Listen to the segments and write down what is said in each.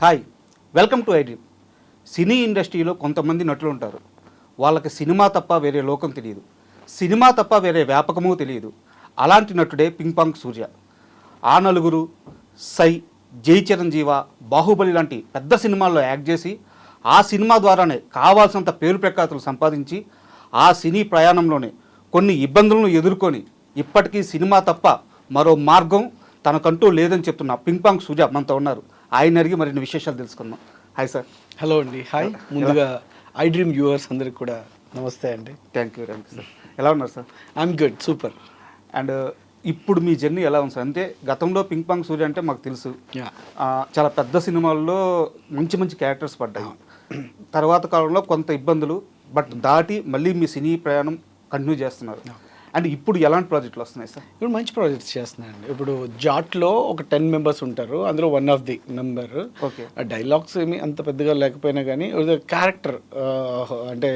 Hi, welcome to iDream. Cine ఇండస్ట్రీలో కొంతమంది నటులు ఉంటారు. వాళ్ళకి సినిమా తప్ప వేరే లోకం తెలియదు, సినిమా తప్ప వేరే వ్యాపకమూ తెలియదు. అలాంటి నటుడే పింక్ పాంగ్ సూర్య. ఆ నలుగురు సై, జై చిరంజీవ, బాహుబలి లాంటి పెద్ద సినిమాల్లో యాక్ట్ చేసి ఆ సినిమా ద్వారానే కావాల్సినంత పేరు ప్రఖ్యాతులు సంపాదించి ఆ సినీ ప్రయాణంలోనే కొన్ని ఇబ్బందులను ఎదుర్కొని ఇప్పటికీ సినిమా తప్ప మరో మార్గం తనకంటూ లేదని చెప్తున్న పింక్ పాంగ్ సూర్య మనతో ఉన్నారు. ఆయన అడిగి మరిన్ని విశేషాలు తెలుసుకుందాం. Hi sir. హలో అండి. హాయ్. ముందుగా ఐ డ్రీమ్ వ్యూవర్స్ అందరికి కూడా నమస్తే అండి. Thank you sir. ఎలా ఉన్నారు sir? I'm good, super. And ఇప్పుడు మీ జర్నీ ఎలా ఉంది సార్? అంటే గతంలో పింక్ పాంగ్ సూర్య అంటే మాకు తెలుసు, చాలా పెద్ద సినిమాల్లో మంచి మంచి క్యారెక్టర్స్ పడ్డాయి. తర్వాత కాలంలో కొంత ఇబ్బందులు బట్ దాటి మళ్ళీ మీ సినీ ప్రయాణం కంటిన్యూ చేస్తున్నారు. అండ్ ఇప్పుడు ఎలాంటి ప్రాజెక్టులు వస్తున్నాయి సార్? ఇప్పుడు మంచి ప్రాజెక్ట్స్ చేస్తున్నాయండి. ఇప్పుడు జాట్లో ఒక 10 మెంబర్స్ ఉంటారు, అందులో one of the member. Okay. Dialogues ఏమి అంత పెద్దగా లేకపోయినా కానీ క్యారెక్టర్ అంటే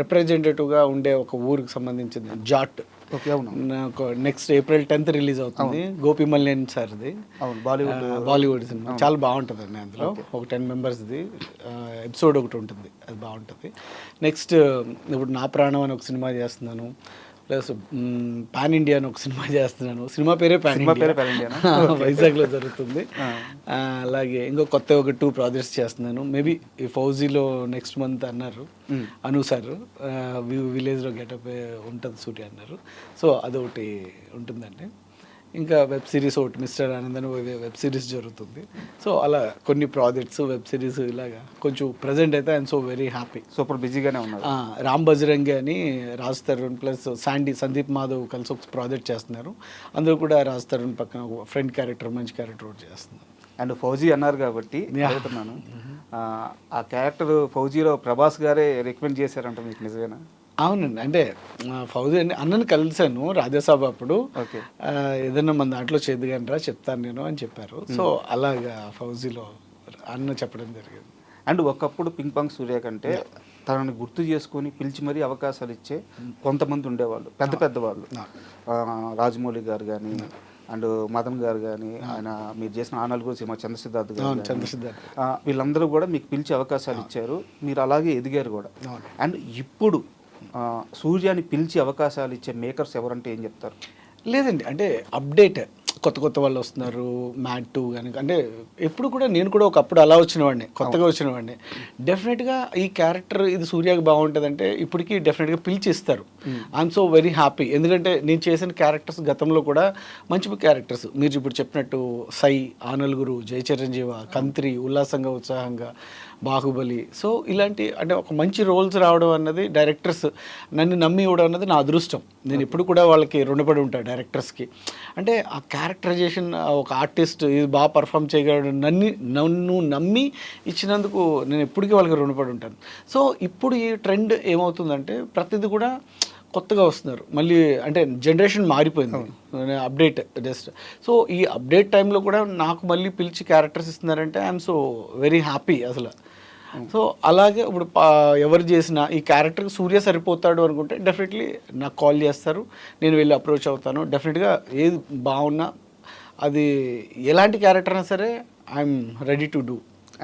రిప్రజెంటేటివ్గా ఉండే ఒక ఊరికి సంబంధించింది జాట్. ఓకే, అవును. నాకు నెక్స్ట్ April 10th రిలీజ్ అవుతుంది. గోపి మల్లేన్ సార్ది. అవును, బాలీవుడ్ సినిమా చాలా బాగుంటుందండి. అందులో ఒక 10 మెంబర్స్ది ఎపిసోడ్ ఒకటి ఉంటుంది, అది బాగుంటుంది. నెక్స్ట్ ఇప్పుడు నా ప్రాణం అని ఒక సినిమా చేస్తున్నాను, ప్లస్ పాన్ ఇండియా అని ఒక సినిమా చేస్తున్నాను. సినిమా పేరే పాన్ ఇండియా, వైజాగ్లో జరుగుతుంది. అలాగే ఇంకో కొత్త ఒక 2 ప్రాజెక్ట్స్ చేస్తున్నాను. మేబీ ఈ ఫౌజీలో నెక్స్ట్ మంత్ అన్నారు అను సార్, విలేజ్లో గెటప్ ఉంటుంది సూటి అన్నారు. సో అదొకటి ఉంటుందండి. ఇంకా వెబ్ సిరీస్ ఒకటి మిస్టర్ ఆనంద్ అని వెబ్ సిరీస్ జరుగుతుంది. సో అలా కొన్ని ప్రాజెక్ట్స్, వెబ్ సిరీస్ ఇలాగా కొంచెం ప్రజెంట్ అయితే I'm so very happy. Super బిజీగానే ఉన్నారు. రామ్ బజరంగి అని రాజ్ తరుణ్ ప్లస్ సందీప్ మాధవ్ కలిసి ఒక ప్రాజెక్ట్ చేస్తున్నారు. అందులో కూడా రాజ్ తరుణ్ పక్కన ఒక ఫ్రెండ్ క్యారెక్టర్, మంచి క్యారెక్టర్ ఒకటి చేస్తున్నారు. అండ్ ఫౌజీ అన్నారు కాబట్టి అడుగుతున్నాను, ఆ క్యారెక్టర్ ఫౌజీలో ప్రభాస్ గారే రికమెండ్ చేశారంట, మీకు నిజమేనా? అవునండి. అంటే ఫౌజీ అండి అన్నను కలిశాను రాజ్యసభ అప్పుడు. ఏదన్నా మన దాంట్లో చేద్దుగంటారా చెప్తాను నేను అని చెప్పారు. సో అలాగా ఫౌజీలో అన్న చెప్పడం జరిగింది. అండ్ ఒకప్పుడు పింక్ పాంగ్ సూర్య కంటే తనని గుర్తు చేసుకొని పిలిచి మరీ అవకాశాలు ఇచ్చే కొంతమంది ఉండేవాళ్ళు, పెద్ద పెద్దవాళ్ళు. రాజమౌళి గారు కానీ, అండ్ మదన్ గారు కానీ, ఆయన మీరు చేసిన ఆ నలుగురు సినిమా చంద్రసిద్ధార్థ్ గారు, వీళ్ళందరూ కూడా మీకు పిలిచి అవకాశాలు ఇచ్చారు. మీరు అలాగే ఎదిగారు కూడా. అండ్ ఇప్పుడు సూర్యాని పిలిచి అవకాశాలు ఇచ్చే మేకర్స్ ఎవరంటే ఏం చెప్తారు? లేదండి, అంటే అప్డేట్ కొత్త వాళ్ళు వస్తున్నారు. మ్యాట్ 2 కానీ, అంటే ఎప్పుడు కూడా నేను కూడా ఒకప్పుడు అలా వచ్చినవాడిని, కొత్తగా వచ్చినవాడిని. డెఫినెట్గా ఈ క్యారెక్టర్ ఇది సూర్యకి బాగుంటుంది అంటే ఇప్పటికీ డెఫినెట్గా పిలిచి ఇస్తారు. I'm so very happy. ఎందుకంటే నేను చేసిన క్యారెక్టర్స్ గతంలో కూడా మంచి క్యారెక్టర్స్, మీరు ఇప్పుడు చెప్పినట్టు సై, ఆ నలుగురు, జై చిరంజీవ, కంత్రి, ఉల్లాసంగా ఉత్సాహంగా, బాహుబలి. సో ఇలాంటి అంటే ఒక మంచి రోల్స్ రావడం అన్నది, డైరెక్టర్స్ నన్ను నమ్మి ఇవ్వడం అన్నది నా అదృష్టం. నేను ఎప్పుడు కూడా వాళ్ళకి రుణపడి ఉంటాను డైరెక్టర్స్కి. అంటే ఆ క్యారెక్టరైజేషన్, ఒక ఆర్టిస్ట్ ఇది బాగా పర్ఫామ్ చేయగలడు నన్ను నమ్మి ఇచ్చినందుకు నేను ఎప్పటికీ వాళ్ళకి రుణపడి ఉంటాను. సో ఇప్పుడు ఈ ట్రెండ్ ఏమవుతుందంటే ప్రతిదీ కూడా కొత్తగా వస్తున్నారు మళ్ళీ, అంటే జనరేషన్ మారిపోయింది, అప్డేట్ జస్ట్. సో ఈ అప్డేట్ టైంలో కూడా నాకు మళ్ళీ పిలిచి క్యారెక్టర్స్ ఇస్తున్నారంటే ఐఎమ్ సో వెరీ హ్యాపీ అసలు. సో అలాగే ఇప్పుడు ఎవరు చేసినా ఈ క్యారెక్టర్కి సూర్య సరిపోతాడు అనుకుంటే డెఫినెట్లీ నాకు కాల్ చేస్తారు, నేను వెళ్ళి అప్రోచ్ అవుతాను. డెఫినెట్గా ఏది బాగున్నా, అది ఎలాంటి క్యారెక్టర్ అయినా సరే I'm ready to do.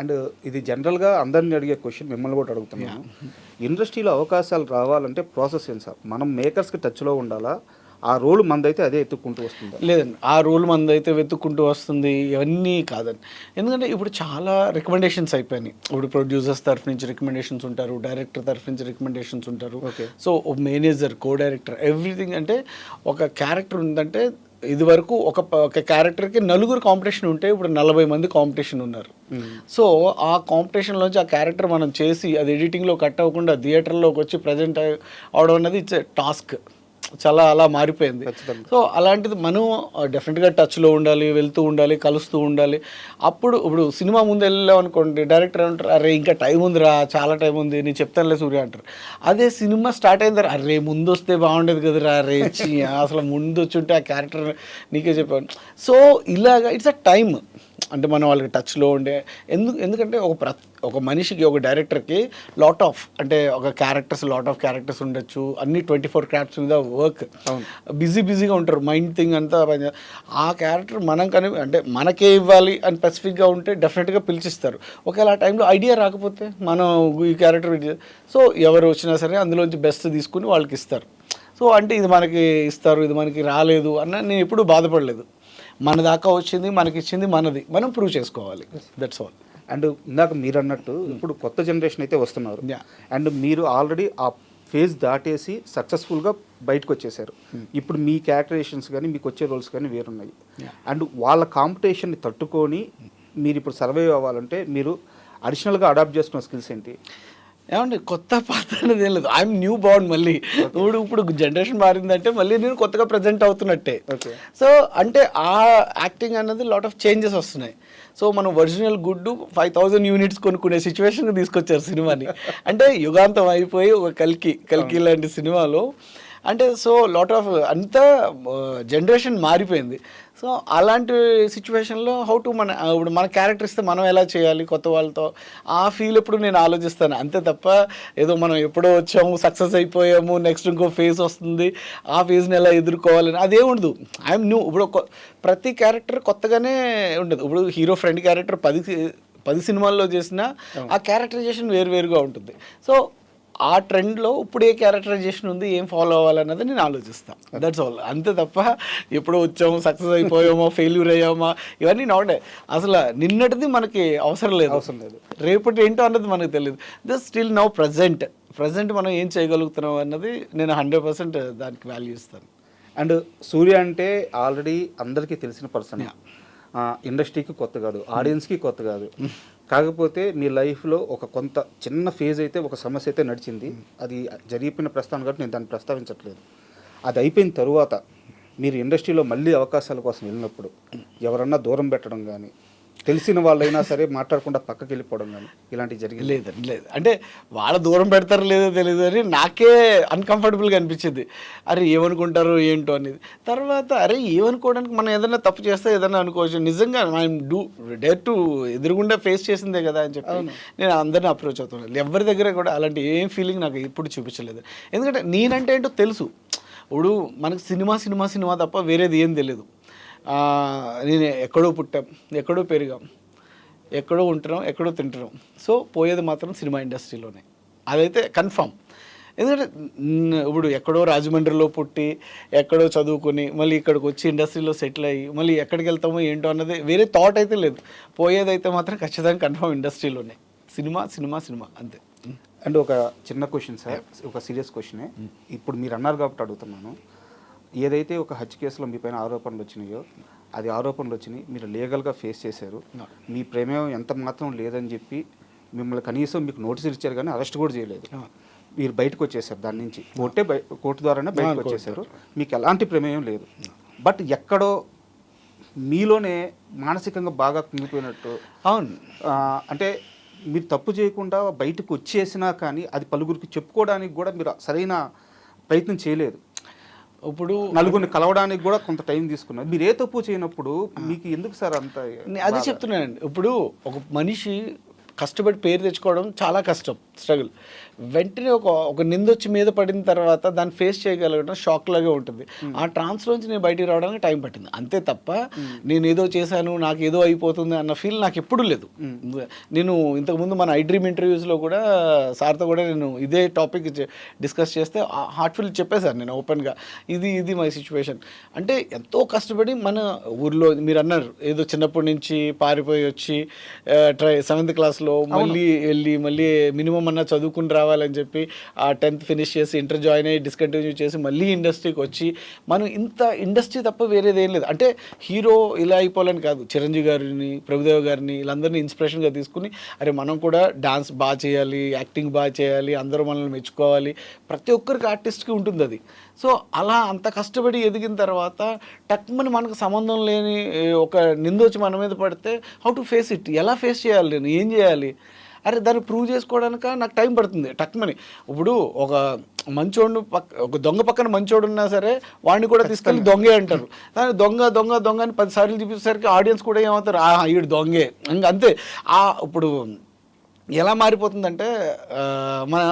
And ఇది జనరల్గా అందరిని అడిగే క్వశ్చన్, మిమ్మల్ని కూడా అడుగుతున్నాను. ఇండస్ట్రీలో అవకాశాలు రావాలంటే ప్రాసెస్ ఏం సార్? మనం మేకర్స్కి టచ్లో ఉండాలా? ఆ రోల్ మందైతే అదే ఎత్తుక్కుంటూ వస్తుంది? లేదండి, ఆ రోల్ మందైతే వెతుక్కుంటూ వస్తుంది ఇవన్నీ కాదండి. ఎందుకంటే ఇప్పుడు చాలా రికమెండేషన్స్ అయిపోయినాయి. ఇప్పుడు ప్రొడ్యూసర్స్ తరఫు నుంచి రికమెండేషన్స్ ఉంటారు, డైరెక్టర్ తరఫు నుంచి రికమెండేషన్స్ ఉంటారు. So manager, co director, everything. అంటే ఒక క్యారెక్టర్ ఉందంటే ఇది వరకు ఒక క్యారెక్టర్కి 4 కాంపిటీషన్ ఉంటే ఇప్పుడు 40 మంది కాంపిటీషన్ ఉన్నారు. సో ఆ కాంపిటీషన్లోంచి ఆ క్యారెక్టర్ మనం చేసి అది ఎడిటింగ్లో కట్ అవ్వకుండా థియేటర్లోకి వచ్చి ప్రజెంట్ అవడం అన్నది ఇట్స్ టాస్క్. చాలా అలా మారిపోయింది. సో అలాంటిది మనం డెఫినెట్గా టచ్లో ఉండాలి, వెళ్తూ ఉండాలి, కలుస్తూ ఉండాలి. ఇప్పుడు సినిమా ముందు వెళ్ళాం అనుకోండి, డైరెక్టర్ అంటారు అరే ఇంకా టైం ఉందిరా, చాలా టైం ఉంది, నేను చెప్తానులే సూర్య అంటారు. అదే సినిమా స్టార్ట్ అయిన తర్వాత అరే ముందు వస్తే బాగుండేది కదరా, రే అసలు ముందు వచ్చి ఉంటే ఆ క్యారెక్టర్ నీకే చెప్పాను. సో ఇలాగా ఇట్స్ అ టైమ్. అంటే మనం వాళ్ళకి టచ్లో ఉండే ఎందుకంటే ఒక మనిషికి ఒక డైరెక్టర్కి అంటే ఒక లాట్ ఆఫ్ క్యారెక్టర్స్ ఉండొచ్చు, అన్ని 24 క్రాఫ్ట్స్ మీద వర్క్, బిజీగా ఉంటారు, మైండ్ థింగ్ అంతా ఆ క్యారెక్టర్ మనం కానీ అంటే మనకే ఇవ్వాలి అని స్పెసిఫిక్గా ఉంటే డెఫినెట్గా పిలిచిస్తారు. ఒకవేళ ఆ టైంలో ఐడియా రాకపోతే మనం ఈ క్యారెక్టర్ సో ఎవరు వచ్చినా సరే అందులోంచి బెస్ట్ తీసుకుని వాళ్ళకి ఇస్తారు. సో అంటే ఇది మనకి ఇస్తారు, ఇది మనకి రాలేదు అన్న నేను ఎప్పుడూ బాధపడలేదు. మన దాకా వచ్చింది, మనకి ఇచ్చింది మనది, మనం ప్రూవ్ చేసుకోవాలి, దట్స్ ఆల్. అండ్ ఇందాక మీరు అన్నట్టు ఇప్పుడు కొత్త జనరేషన్ అయితే వస్తున్నారు, అండ్ మీరు ఆల్రెడీ ఆ ఫేజ్ దాటేసి సక్సెస్ఫుల్గా బయటకు వచ్చేసారు. ఇప్పుడు మీ క్యారెక్టరైజేషన్స్ కానీ మీకు వచ్చే రోల్స్ కానీ వేరున్నాయి. అండ్ వాళ్ళ కాంపిటీషన్ని తట్టుకొని మీరు ఇప్పుడు సర్వైవ్ అవ్వాలంటే మీరు అడిషనల్గా అడాప్ట్ చేసుకున్న స్కిల్స్ ఏంటి? ఏమండి కొత్త పాత్ర అనేది ఏం లేదు, ఐఎమ్ న్యూ బార్న్. మళ్ళీ ఇప్పుడు జనరేషన్ మారిందంటే మళ్ళీ నేను కొత్తగా ప్రజెంట్ అవుతున్నట్టే. సో అంటే ఆ యాక్టింగ్ అన్నది లాట్ ఆఫ్ చేంజెస్ వస్తున్నాయి. సో మనం ఒరిజినల్ గుడ్డు 5000 యూనిట్స్ కొనుక్కునే సిచ్యువేషన్కి తీసుకొచ్చారు సినిమాని. అంటే యుగాంతం అయిపోయి ఒక కల్కి లాంటి సినిమాలో అంటే సో లాట్ ఆఫ్ అంతా జనరేషన్ మారిపోయింది. సో అలాంటి సిచ్యువేషన్లో ఇప్పుడు మన క్యారెక్టర్ ఇస్తే మనం ఎలా చేయాలి కొత్త వాళ్ళతో, ఆ ఫీల్ ఎప్పుడు నేను ఆలోచిస్తాను అంతే తప్ప ఏదో మనం ఎప్పుడో వచ్చాము సక్సెస్ అయిపోయాము నెక్స్ట్ ఇంకో ఫేజ్ వస్తుంది ఆ ఫేజ్ని ఎలా ఎదుర్కోవాలని అదే ఉండదు. I'm new. ఇప్పుడు ప్రతి క్యారెక్టర్ కొత్తగానే ఉండదు. ఇప్పుడు హీరో ఫ్రెండ్ క్యారెక్టర్ 10 సినిమాల్లో చేసినా ఆ క్యారెక్టరైజేషన్ వేరుగా ఉంటుంది. సో ఆ ట్రెండ్లో ఇప్పుడు ఏ క్యారెక్టరైజేషన్ ఉంది, ఏం ఫాలో అవ్వాలన్నది నేను ఆలోచిస్తాను, దట్స్ ఆల్. అంతే తప్ప ఎప్పుడో వచ్చాము సక్సెస్ అయిపోయామో ఫెయిల్యూర్ అయ్యామా ఇవన్నీ నాట్. అసలు నిన్నటిది మనకి అవసరం లేదు, రేపటి ఏంటో అన్నది మనకు తెలియదు. జస్ట్ స్టిల్ నౌ ప్రజెంట్ మనం ఏం చేయగలుగుతున్నాం అన్నది నేను 100% దానికి వాల్యూ ఇస్తాను. అండ్ సూర్య అంటే ఆల్రెడీ అందరికీ తెలిసిన పర్సన్, ఇండస్ట్రీకి కొత్త కాదు, ఆడియన్స్కి కొత్త కాదు. కాకపోతే మీ లైఫ్లో ఒక కొంత చిన్న ఫేజ్ అయితే ఒక సమస్య అయితే నడిచింది, అది జరిగిపోయిన ప్రస్తావన కాబట్టి నేను దాన్ని ప్రస్తావించట్లేదు. అది అయిపోయిన తరువాత మీరు ఇండస్ట్రీలో మళ్ళీ అవకాశాల కోసం వెళ్ళినప్పుడు ఎవరన్నా దూరం పెట్టడం కానీ, తెలిసిన వాళ్ళైనా సరే మాట్లాడకుండా పక్కకి వెళ్ళిపోవడం కానీ ఇలాంటివి జరిగింది? లేదు. అంటే వాళ్ళ దూరం పెడతారో లేదో తెలియదు అని నాకే అన్కంఫర్టబుల్గా అనిపించింది. అరే ఏమనుకుంటారో ఏంటో అనేది. తర్వాత అరే ఏమనుకోవడానికి మనం ఏదైనా తప్పు చేస్తే ఏదైనా అనుకోవచ్చు, నిజంగా మనం డేర్ టు ఎదురుగుండా ఫేస్ చేసిందే కదా అని చెప్పి నేను అందరినీ అప్రోచ్ అవుతున్నాను. ఎవరి దగ్గర కూడా అలాంటి ఏం ఫీలింగ్ నాకు ఎప్పుడు చూపించలేదు. ఎందుకంటే నేనంటే ఏంటో తెలుసు. ఇప్పుడు మనకు సినిమా తప్ప వేరేది ఏం తెలియదు. నేను ఎక్కడో పుట్టాం, ఎక్కడో పెరిగాం, ఎక్కడో ఉంటున్నాం, ఎక్కడో తింటున్నాం. సో పోయేది మాత్రం సినిమా ఇండస్ట్రీలోనే, అదైతే కన్ఫామ్. ఎందుకంటే ఇప్పుడు ఎక్కడో రాజమండ్రిలో పుట్టి ఎక్కడో చదువుకొని మళ్ళీ ఇక్కడికి వచ్చి ఇండస్ట్రీలో సెటిల్ అయ్యి మళ్ళీ ఎక్కడికి వెళ్తామో ఏంటో అన్నది వేరే థాట్ అయితే లేదు. పోయేదైతే మాత్రం ఖచ్చితంగా కన్ఫామ్ ఇండస్ట్రీలోనే, సినిమా అంతే. అండ్ ఒక చిన్న క్వశ్చన్ సార్, ఒక సీరియస్ క్వశ్చనే. ఇప్పుడు మీరు అన్నారు కాబట్టి అడుగుతున్నాను. ఏదైతే ఒక హత్య కేసులో మీ పైన ఆరోపణలు వచ్చినాయో అది ఆరోపణలు వచ్చినాయి, మీరు లీగల్గా ఫేస్ చేశారు, మీ ప్రమేయం ఎంత మాత్రం లేదని చెప్పి మిమ్మల్ని కనీసం మీకు నోటీసులు ఇచ్చారు కానీ అరెస్ట్ కూడా చేయలేదు. మీరు బయటకు వచ్చేసారు దాని నుంచి, కోర్టు ద్వారానే బయటకు వచ్చేసారు, మీకు ఎలాంటి ప్రమేయం లేదు. బట్ ఎక్కడో మీలోనే మానసికంగా బాగా కుంగిపోయినట్టు. అవును, అంటే మీరు తప్పు చేయకుండా బయటకు వచ్చేసినా కానీ అది పలుగురికి చెప్పుకోవడానికి కూడా మీరు సరైన ప్రయత్నం చేయలేదు. ఇప్పుడు నలుగురిని కలవడానికి కూడా కొంత టైం తీసుకున్నారు. మీరు ఏ తప్పు చేయనప్పుడు మీకు ఎందుకు సార్ అంత? అదే చెప్తున్నానండి. ఇప్పుడు ఒక మనిషి కష్టపడి పేరు తెచ్చుకోవడం చాలా కష్టం, స్ట్రగుల్. వెంటనే ఒక నిందొచ్చి మీద పడిన తర్వాత దాన్ని ఫేస్ చేయగలగడం షాక్ లాగే ఉంటుంది. ఆ ట్రాన్స్లోంచి నేను బయటికి రావడానికి టైం పట్టింది అంతే తప్ప నేను ఏదో చేశాను నాకు ఏదో అయిపోతుంది అన్న ఫీల్ నాకు ఎప్పుడూ లేదు. నేను ఇంతకుముందు మన ఐ డ్రీమ్ ఇంటర్వ్యూస్లో కూడా సార్తో కూడా నేను ఇదే టాపిక్ డిస్కస్ చేస్తే హార్ట్ఫుల్ చెప్పేశాను నేను ఓపెన్గా, ఇది మై సిచ్యువేషన్. అంటే ఎంతో కష్టపడి మన ఊర్లో మీరు అన్నారు ఏదో చిన్నప్పటి నుంచి పారిపోయి వచ్చి 7th క్లాస్లో మళ్ళీ మినిమం అన్న చదువుకుని రావాలని చెప్పి ఆ 10th ఫినిష్ చేసి ఇంటర్ జాయిన్ అయ్యి డిస్కంటిన్యూ చేసి మళ్ళీ ఇండస్ట్రీకి వచ్చి మనం ఇంత ఇండస్ట్రీ తప్ప వేరేది ఏం లేదు. అంటే హీరో ఇలా అయిపోవాలని కాదు, చిరంజీవి గారిని ప్రభుదేవ గారిని వీళ్ళందరినీ ఇన్స్పిరేషన్గా తీసుకుని అరే మనం కూడా డాన్స్ బాగా చేయాలి, యాక్టింగ్ బాగా చేయాలి, అందరూ మనల్ని మెచ్చుకోవాలి, ప్రతి ఒక్కరికి ఆర్టిస్ట్కి ఉంటుంది అది. సో అలా అంత కష్టపడి ఎదిగిన తర్వాత టక్మని మనకు సంబంధం లేని ఒక నిందొచ్చి మన మీద పడితే హౌ టు ఫేస్ ఇట్, ఎలా ఫేస్ చేయాలి, నేను ఏం చేయాలి అరే దాన్ని ప్రూవ్ చేసుకోవడానికి నాకు టైం పడుతుంది టక్మని. ఇప్పుడు ఒక మంచోడు ఒక దొంగ పక్కన మంచోడు ఉన్నా సరే వాడిని కూడా తీసుకెళ్ళి దొంగే అంటారు. దాన్ని దొంగ దొంగ దొంగ అని 10 సార్లు చూపించేసరికి ఆడియన్స్ కూడా ఏమవుతారు, ఈడు దొంగే ఇంకా అంతే. ఇప్పుడు ఎలా మారిపోతుందంటే మన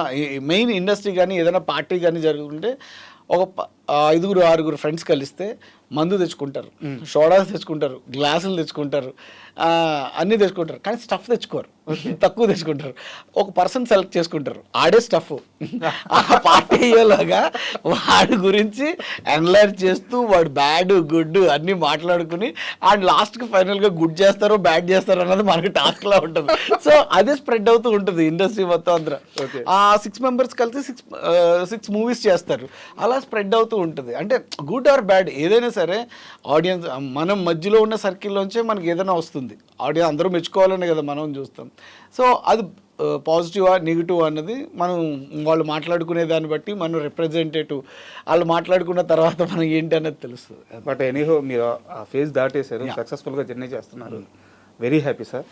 మెయిన్ ఇండస్ట్రీ కానీ ఏదైనా పార్టీ కానీ జరుగుతుంటే ఒక 5-6 ఫ్రెండ్స్ కలిస్తే మందు తెచ్చుకుంటారు, సోడాస్ తెచ్చుకుంటారు, గ్లాసులు తెచ్చుకుంటారు, అన్నీ తెచ్చుకుంటారు, కానీ స్టఫ్ తెచ్చుకోరు, తక్కువ తెచ్చుకుంటారు. ఒక పర్సన్ సెలెక్ట్ చేసుకుంటారు, ఆడే స్టఫ్. ఆ పార్టీ అయ్యేలాగా వాడి గురించి అనలైజ్ చేస్తూ వాడు బ్యాడ్ గుడ్ అన్నీ మాట్లాడుకుని అండ్ లాస్ట్కి ఫైనల్గా గుడ్ చేస్తారో బ్యాడ్ చేస్తారో అన్నది మనకి టాస్క్లా ఉంటుంది. సో అదే స్ప్రెడ్ అవుతూ ఉంటుంది ఇండస్ట్రీ మొత్తం అందరూ. ఆ 6 మెంబర్స్ కలిసి 6 మూవీస్ చేస్తారు, అలా స్ప్రెడ్ అవుతూ ఉంటుంది. అంటే గుడ్ ఆర్ బ్యాడ్ ఏదైనా సరే ఆడియన్స్ మనం మధ్యలో ఉన్న సర్కిల్లోంచే మనకి ఏదైనా వస్తుంది. ఆడియన్స్ అందరూ మెచ్చుకోవాలనే కదా మనం చూస్తాం. సో అది పాజిటివా నెగిటివ్ అన్నది మనం వాళ్ళు మాట్లాడుకునే దాన్ని బట్టి మనం రిప్రజెంటేటివ్ వాళ్ళు మాట్లాడుకున్న తర్వాత మనం ఏంటి అన్నది తెలుస్తుంది. బట్ ఎనీహో మీరు ఆ ఫేజ్ దాటేశారు, సక్సెస్ఫుల్గా జర్నీ చేస్తున్నారు, వెరీ హ్యాపీ సార్.